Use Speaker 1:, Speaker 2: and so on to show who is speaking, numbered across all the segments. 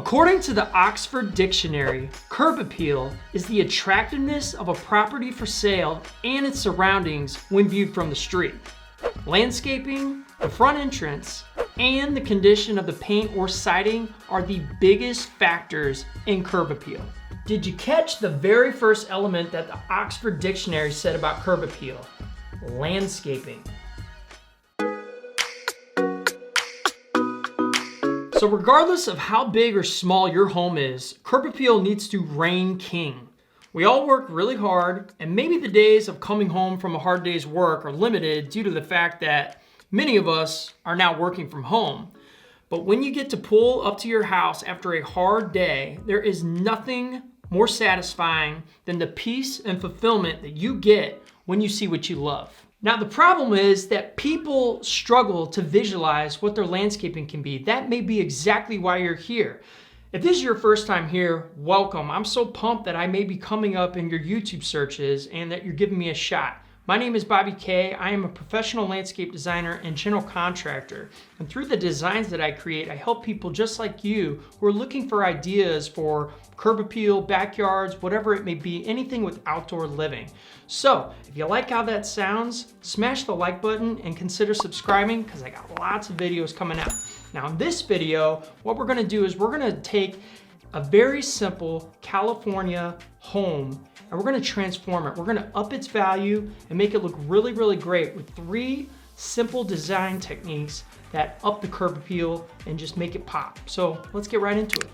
Speaker 1: According to the Oxford Dictionary, curb appeal is the attractiveness of a property for sale and its surroundings when viewed from the street. Landscaping, the front entrance, and the condition of the paint or siding are the biggest factors in curb appeal. Did you catch the very first element that the Oxford Dictionary said about curb appeal? Landscaping. So regardless of how big or small your home is, curb appeal needs to reign king. We all work really hard, and maybe the days of coming home from a hard day's work are limited due to the fact that many of us are now working from home. But when you get to pull up to your house after a hard day, there is nothing more satisfying than the peace and fulfillment that you get when you see what you love. Now, the problem is that people struggle to visualize what their landscaping can be. That may be exactly why you're here. If this is your first time here, welcome. I'm so pumped that I may be coming up in your YouTube searches and that you're giving me a shot. My name is Bobby K. I am a professional landscape designer and general contractor. And through the designs that I create, I help people just like you who are looking for ideas for curb appeal, backyards, whatever it may be, anything with outdoor living. So if you like how that sounds, smash the like button and consider subscribing because I got lots of videos coming out. Now in this video, what we're gonna do is we're gonna take a very simple California home and we're gonna transform it. We're gonna up its value and make it look really, really great with 3 simple design techniques that up the curb appeal and just make it pop. So let's get right into it.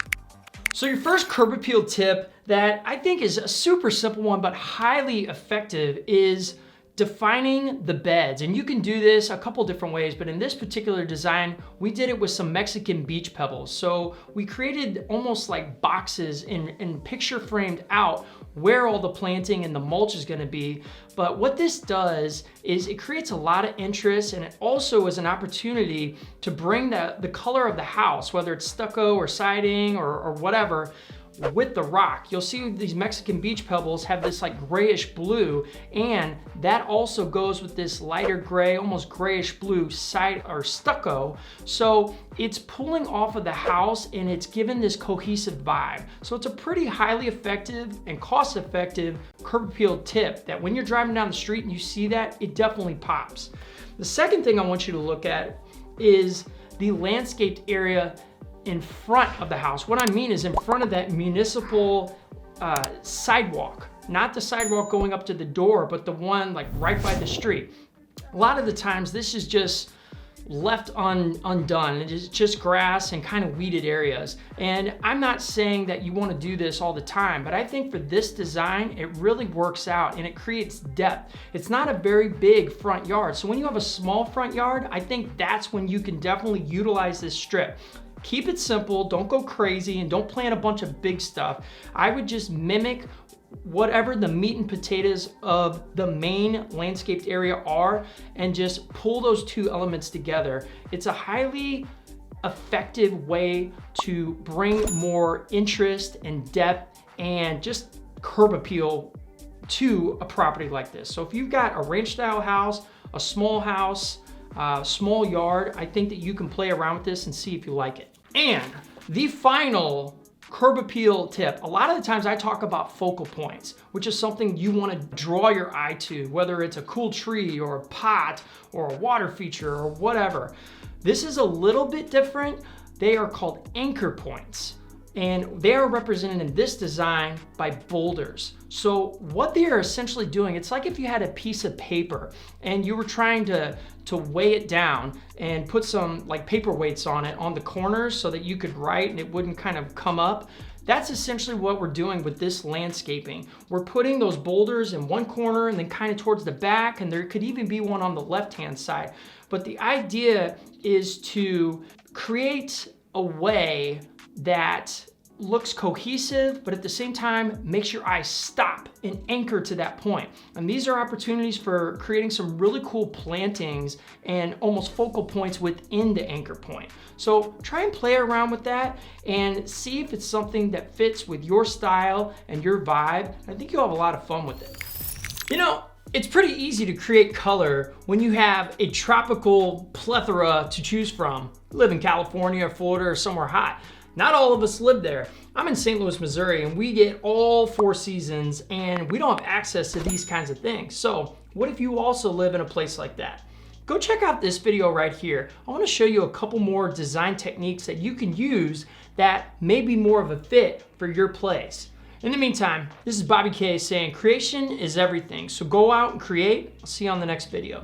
Speaker 1: So your first curb appeal tip that I think is a super simple one but highly effective is defining the beds. And you can do this a couple different ways, but in this particular design, we did it with some Mexican beach pebbles. So we created almost like boxes and picture framed out where all the planting and the mulch is gonna be. But what this does is it creates a lot of interest, and it also is an opportunity to bring the color of the house, whether it's stucco or siding or whatever, with the rock. You'll see these Mexican beach pebbles have this like grayish blue, and that also goes with this lighter gray, almost grayish blue side or stucco. So it's pulling off of the house and it's given this cohesive vibe. So it's a pretty highly effective and cost-effective curb appeal tip that when you're driving down the street and you see that, it definitely pops. The second thing I want you to look at is the landscaped area in front of the house. What I mean is in front of that municipal sidewalk, not the sidewalk going up to the door, but the one like right by the street. A lot of the times this is just left undone. It's just grass and kind of weeded areas. And I'm not saying that you want to do this all the time, but I think for this design, it really works out and it creates depth. It's not a very big front yard. So when you have a small front yard, I think that's when you can definitely utilize this strip. Keep it simple, don't go crazy, and don't plant a bunch of big stuff. I would just mimic whatever the meat and potatoes of the main landscaped area are and just pull those 2 elements together. It's a highly effective way to bring more interest and depth and just curb appeal to a property like this. So if you've got a ranch style house, a small house, small yard, I think that you can play around with this and see if you like it. And the final curb appeal tip, a lot of the times I talk about focal points, which is something you want to draw your eye to, whether it's a cool tree or a pot or a water feature or whatever. This is a little bit different. They are called anchor points, and they are represented in this design by boulders. So what they are essentially doing, it's like if you had a piece of paper and you were trying to weigh it down and put some like paperweights on it on the corners so that you could write and it wouldn't kind of come up. That's essentially what we're doing with this landscaping. We're putting those boulders in one corner and then kind of towards the back, and there could even be one on the left-hand side. But the idea is to create a way that looks cohesive, but at the same time makes your eyes stop and anchor to that point. And these are opportunities for creating some really cool plantings and almost focal points within the anchor point. So try and play around with that and see if it's something that fits with your style and your vibe. I think you'll have a lot of fun with it. You know, it's pretty easy to create color when you have a tropical plethora to choose from. Live in California or Florida or somewhere hot. Not all of us live there. I'm in St. Louis, Missouri, and we get all 4 seasons, and we don't have access to these kinds of things. So what if you also live in a place like that? Go check out this video right here. I want to show you a couple more design techniques that you can use that may be more of a fit for your place. In the meantime, this is Bobby K saying creation is everything. So go out and create. I'll see you on the next video.